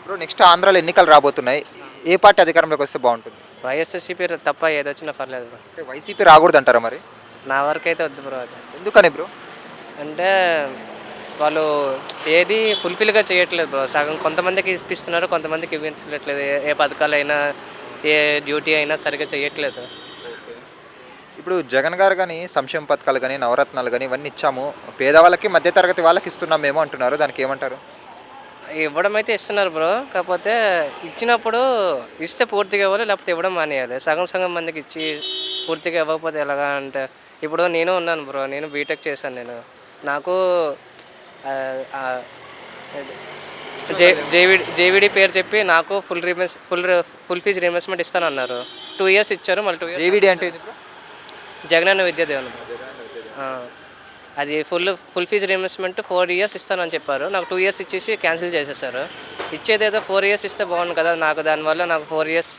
Bro next ఆంధ్రాలో ఎన్నికలు రాబోతున్నాయి. ఏ పార్టీ అధికారంలోకి వస్తే బాగుంటుంది? వైఎస్ఆర్సీపీ తప్ప ఏదొచ్చినా పర్లేదు బ్రో. అంటే వైసీపీ రాకూడదు అంటారా మరి? నా వరకు అయితే వద్దు బ్రో అది. ఎందుకని బ్రో? అంటే వాళ్ళు ఏది ఫుల్ఫిల్గా చేయట్లేదు బ్రో. సగం కొంతమందికి ఇప్పిస్తున్నారు, కొంతమందికి ఇప్పించట్లేదు. ఏ పథకాలైనా ఏ డ్యూటీ అయినా సరిగ్గా చేయట్లేదు. ఇప్పుడు జగన్ గారు కానీ సంక్షేమ పథకాలు కానీ నవరత్నాలు కానీ ఇవన్నీ ఇచ్చాము, పేదవాళ్ళకి మధ్యతరగతి వాళ్ళకి ఇస్తున్నామేమో అంటున్నారు, దానికి ఏమంటారు? ఇవ్వడం అయితే ఇస్తున్నారు బ్రో. కాకపోతే ఇచ్చినప్పుడు ఇస్తే పూర్తిగా ఇవ్వాలి, లేకపోతే ఇవ్వడం మానేయాలి. సగం సగం మందికి ఇచ్చి పూర్తిగా ఇవ్వకపోతే ఎలాగా అంటే, ఇప్పుడు నేను ఉన్నాను బ్రో, నేను బీటెక్ చేశాను. నేను నాకు జేవిడి పేరు చెప్పి నాకు ఫుల్ ఫీజు రీఇంబర్స్మెంట్ ఇస్తానన్నారు. 2 years ఇచ్చారు. మళ్ళీ 2 years జేవిడి అంటే ఏంది బ్రో? జగనన్న విద్యాదీవెన. అది ఫుల్ ఫీజు రీఇంబర్స్మెంట్ 4 years ఇస్తానని చెప్పారు. నాకు 2 years ఇచ్చేసి క్యాన్సిల్ చేసేసారు. ఇచ్చేదేదో 4 years ఇస్తే బాగుంది కదా. నాకు దానివల్ల నాకు 4 years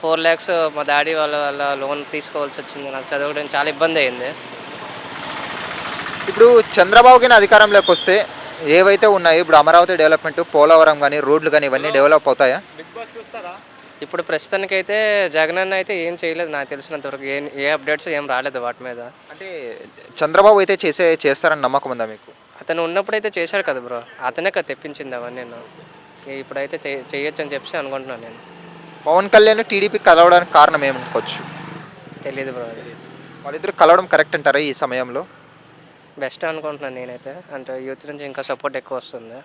4 lakhs మా డాడీ వాళ్ళ లోన్ తీసుకోవాల్సి వచ్చింది. నాకు చదవడం చాలా ఇబ్బంది అయింది. ఇప్పుడు చంద్రబాబు గారి అధికారంలోకి వస్తే ఏవైతే ఉన్నాయో ఇప్పుడు అమరావతి డెవలప్మెంట్, పోలవరం కానీ రోడ్లు కానీ ఇవన్నీ డెవలప్ అవుతాయా? ఇప్పుడు ప్రస్తుతానికైతే జగనన్న అయితే ఏం చేయలేదు నాకు తెలిసినంతవరకు. ఏ అప్డేట్స్ ఏం రాలేదు వాటి మీద. అంటే చంద్రబాబు అయితే చేస్తారని నమ్మకం ఉందా మీకు? అతను ఉన్నప్పుడైతే చేశాడు కదా బ్రో. అతనే కదా తెప్పించింది అవన్నీ. నేను ఇప్పుడైతే చేయొచ్చు అని చెప్పి అనుకుంటున్నాను. నేను పవన్ కళ్యాణ్ టీడీపీ కలవడానికి కారణం ఏమనుకోవచ్చు? తెలియదు బ్రో. అది వాళ్ళిద్దరు కలవడం కరెక్ట్ అంటారా ఈ సమయంలో? బెస్ట్ అనుకుంటున్నాను నేనైతే. అంటే యూత్ నుంచి ఇంకా సపోర్ట్ ఎక్కువ వస్తుంది.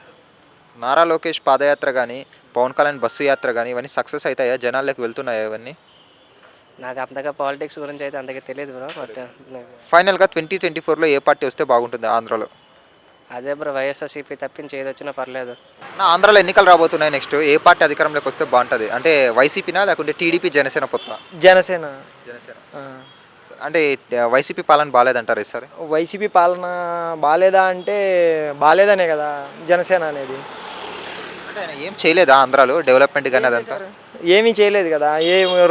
నారా లోకేష్ పాదయాత్ర కానీ పవన్ కళ్యాణ్ బస్సు యాత్ర కానీ ఇవన్నీ సక్సెస్ అవుతాయా? జనాల్లోకి వెళ్తున్నాయా ఇవన్నీ? నాకు అంతగా పాలిటిక్స్ గురించి అయితే అంతగా తెలియదు బ్రో. బట్ ఫైనల్గా 2024లో ఏ పార్టీ వస్తే బాగుంటుంది ఆంధ్రాలో? అదే బ్రో, వైఎస్ఆర్సీపీ తప్పించి ఏది వచ్చినా పర్లేదు. ఆంధ్రాలో ఎన్నికలు రాబోతున్నాయి. నెక్స్ట్ ఏ పార్టీ అధికారంలోకి వస్తే బాగుంటుంది? అంటే వైసీపీనా లేకుంటే టీడీపీ జనసేన పొత్త? జనసేన. అంటే వైసీపీ పాలన బాగాలేదంటారు ఈసారి? వైసీపీ పాలన బాగాలేదా అంటే బాగాలేదనే కదా జనసేన అనేది. అంటే ఆయన ఏం చేయలేదా ఆంధ్రాలో డెవలప్మెంట్ కానీ అదంతా? ఏమీ చేయలేదు కదా.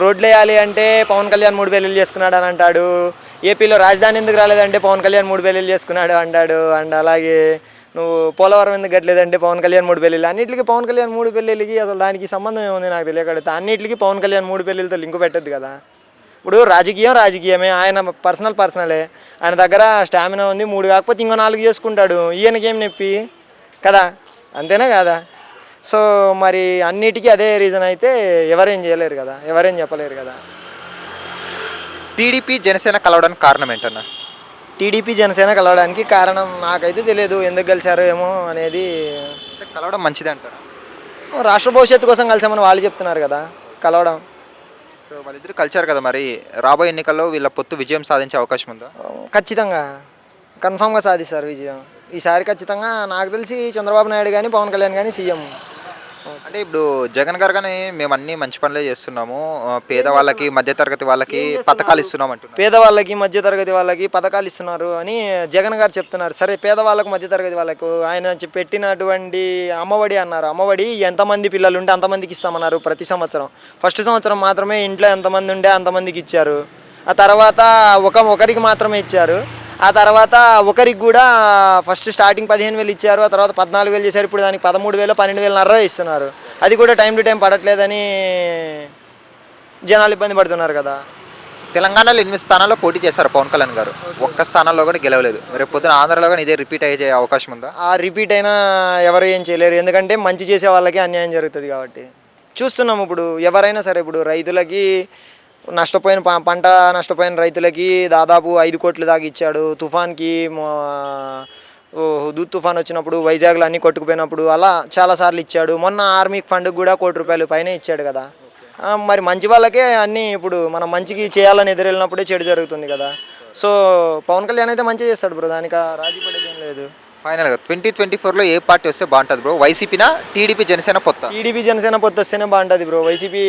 రోడ్లు వేయాలి అంటే పవన్ కళ్యాణ్ 3 పెళ్ళిళ్ళు చేసుకున్నాడు అని అంటాడు. ఏపీలో రాజధాని ఎందుకు రాలేదంటే పవన్ కళ్యాణ్ 3 పెళ్ళిళ్ళు చేసుకున్నాడు అంటాడు. అండ్ అలాగే నువ్వు పోలవరం ఎందుకు కట్టలేదంటే పవన్ కళ్యాణ్ 3 పెళ్ళిళ్ళు. అన్నింటికి పవన్ కళ్యాణ్ 3 పెళ్ళిళ్ళకి అసలు దానికి సంబంధం ఏముంది నాకు తెలియకడుగుతా. అన్నింటికి పవన్ కళ్యాణ్ 3 పెళ్ళిళ్ళతో లింకు పెట్టద్దు కదా. ఇప్పుడు రాజకీయమే, ఆయన పర్సనలే. ఆయన దగ్గర స్టామినా ఉంది. 3 కాకపోతే ఇంకో 4 చేసుకుంటాడు. ఈయనకేం నొప్పి కదా, అంతేనా కదా? సో మరి అన్నిటికీ అదే రీజన్ అయితే ఎవరేం చేయలేరు కదా, ఎవరేం చెప్పలేరు కదా. టీడీపీ జనసేన కలవడానికి కారణం ఏంటన్నా? టీడీపీ జనసేన కలవడానికి కారణం నాకైతే తెలియదు. ఎందుకు కలిసారో ఏమో అనేది. కలవడం మంచిదే అంటారు. రాష్ట్ర భవిష్యత్తు కోసం కలిసామని వాళ్ళు చెప్తున్నారు కదా, కలవడం. సో వాళ్ళిద్దరు కలిసారు కదా, మరి రాబోయే ఎన్నికల్లో వీళ్ళ పొత్తు విజయం సాధించే అవకాశం ఉందా? ఖచ్చితంగా, కన్ఫామ్గా సాధిస్తారు విజయం ఈసారి ఖచ్చితంగా. నాకు తెలిసి చంద్రబాబు నాయుడు కానీ పవన్ కళ్యాణ్ కానీ సీఎం. అంటే ఇప్పుడు జగన్ గారు కానీ మేము అన్ని మంచి పనులే చేస్తున్నాము, పేదవాళ్ళకి మధ్యతరగతి వాళ్ళకి పథకాలు ఇస్తున్నాం అంటున్నారు. పేదవాళ్ళకి మధ్యతరగతి వాళ్ళకి పథకాలు ఇస్తున్నారు అని జగన్ గారు చెప్తున్నారు. సరే, పేదవాళ్ళకు మధ్యతరగతి వాళ్ళకు ఆయన పెట్టినటువంటి అమ్మఒడి అన్నారు. అమ్మఒడి ఎంతమంది పిల్లలు ఉంటే అంతమందికి ఇస్తామన్నారు ప్రతి సంవత్సరం. ఫస్ట్ సంవత్సరం మాత్రమే ఇంట్లో ఎంతమంది ఉంటే అంతమందికి ఇచ్చారు. ఆ తర్వాత ఒకరికి మాత్రమే ఇచ్చారు. ఆ తర్వాత ఒకరికి కూడా ఫస్ట్ స్టార్టింగ్ 15,000 ఇచ్చారు. ఆ తర్వాత 14,000 చేశారు. ఇప్పుడు దానికి 13,000, 12,500 ఇస్తున్నారు. అది కూడా టైం టు టైం పడట్లేదని జనాలు ఇబ్బంది పడుతున్నారు కదా. తెలంగాణలో 8 స్థానాల్లో పోటీ చేశారు పవన్ కళ్యాణ్ గారు, ఒక్క స్థానంలో కూడా గెలవలేదు. రేపు పొద్దున ఆంధ్రాలో కానీ ఇదే రిపీట్ అయ్యే అవకాశం ఉందా? ఆ రిపీట్ అయినా ఎవరు ఏం చేయలేరు. ఎందుకంటే మంచి చేసే వాళ్ళకి అన్యాయం జరుగుతుంది కాబట్టి. చూస్తున్నాం ఇప్పుడు ఎవరైనా సరే. ఇప్పుడు రైతులకి పంట నష్టపోయిన రైతులకి దాదాపు 5 కోట్ల దాకా ఇచ్చాడు. తుఫాన్కి హుదూద్ తుఫాన్ వచ్చినప్పుడు వైజాగ్లో అన్నీ కొట్టుకుపోయినప్పుడు అలా చాలాసార్లు ఇచ్చాడు. మొన్న ఆర్మీకి ఫండ్కి కూడా ₹1 కోటి పైన ఇచ్చాడు కదా. మరి మంచి వాళ్ళకే అన్నీ. ఇప్పుడు మనం మంచికి చేయాలని ఎదురెళ్ళినప్పుడే చెడు జరుగుతుంది కదా. సో పవన్ కళ్యాణ్ అయితే మంచి చేస్తాడు బ్రో, దానికి రాజీ పడేది ఏం లేదు. ఫైనల్గా 2024లో ఏ పార్టీ వస్తే బాగుంటుంది బ్రో? వైసీపీనా టీడీపీ జనసేన పొత్త? టీడీపీ జనసేన పొత్తు వస్తేనే బాగుంటుంది బ్రో. వైసీపీ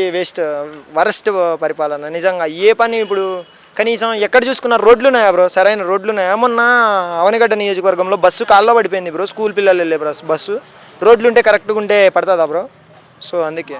వరస్ట్ పరిపాలన నిజంగా. ఏ పని ఇప్పుడు కనీసం ఎక్కడ చూసుకున్న రోడ్లు ఉన్నాయా బ్రో? సరైన రోడ్లు ఉన్నాయా? మొన్న అవనిగడ్డ నియోజకవర్గంలో బస్సు కాల్లో పడిపోయింది బ్రో. స్కూల్ పిల్లలు వెళ్ళే బస్సు. రోడ్లు ఉంటే కరెక్ట్గా ఉంటే పడుతుందా బ్రో? సో అందుకే